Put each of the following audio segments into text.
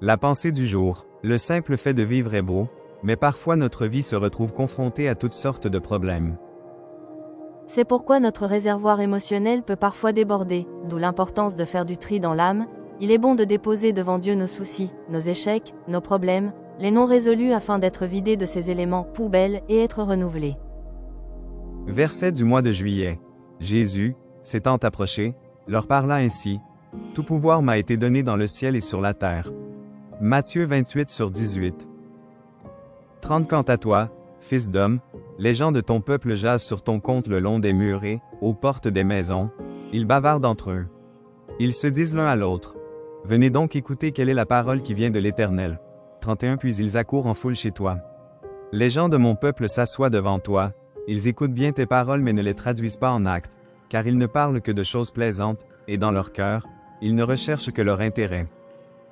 La pensée du jour. Le simple fait de vivre est beau, mais parfois notre vie se retrouve confrontée à toutes sortes de problèmes. C'est pourquoi notre réservoir émotionnel peut parfois déborder, d'où l'importance de faire du tri dans l'âme. Il est bon de déposer devant Dieu nos soucis, nos échecs, nos problèmes, les non résolus afin d'être vidés de ces éléments poubelles et être renouvelés. Verset du mois de juillet. Jésus, s'étant approché, leur parla ainsi. Tout pouvoir m'a été donné dans le ciel et sur la terre. Matthieu 28/18. 30 Quant à toi, fils d'homme, les gens de ton peuple jasent sur ton compte le long des murs et, aux portes des maisons, ils bavardent entre eux. Ils se disent l'un à l'autre. Venez donc écouter quelle est la parole qui vient de l'Éternel. 31 Puis ils accourent en foule chez toi. Les gens de mon peuple s'assoient devant toi, ils écoutent bien tes paroles mais ne les traduisent pas en actes, car ils ne parlent que de choses plaisantes, et dans leur cœur, ils ne recherchent que leur intérêt.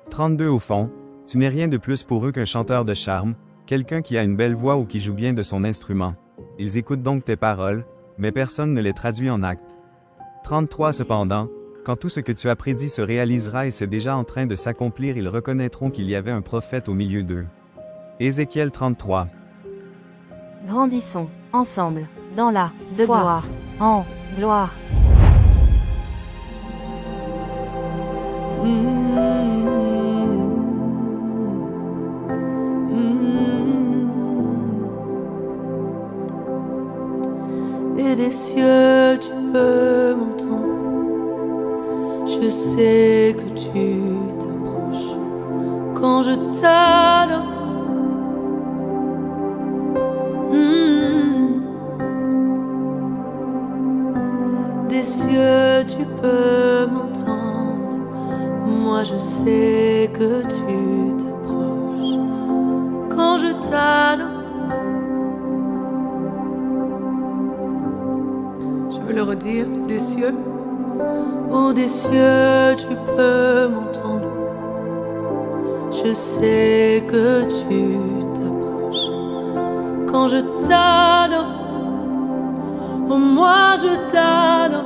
32 Au fond, tu n'es rien de plus pour eux qu'un chanteur de charme, quelqu'un qui a une belle voix ou qui joue bien de son instrument. Ils écoutent donc tes paroles, mais personne ne les traduit en actes. 33 Cependant, quand tout ce que tu as prédit se réalisera et c'est déjà en train de s'accomplir, ils reconnaîtront qu'il y avait un prophète au milieu d'eux. Ézéchiel 33. Grandissons, ensemble, dans la de gloire, en gloire. Et des cieux tu peux m'entendre. Je sais que tu t'approches quand je t'adore. Des cieux tu peux m'entendre. Moi je sais que tu t'approches quand je t'adore. Je veux le redire, des cieux. Oh, des cieux, tu peux m'entendre. Je sais que tu t'approches quand je t'adore. Oh, moi je t'adore.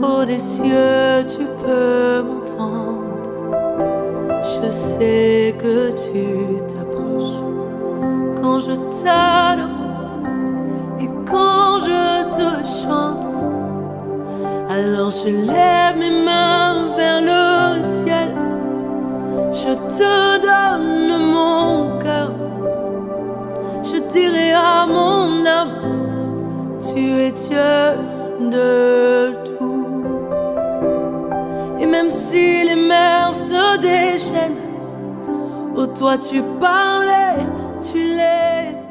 Oh, des cieux, tu peux m'entendre. Je sais que tu t'approches quand je t'adore. Et quand je te chante, alors je lève mes mains vers le ciel. Je te donne mon cœur. Je dirai à mon âme, tu es Dieu de tout. Et même si les mers se déchaînent, oh toi tu parlais, tu l'es.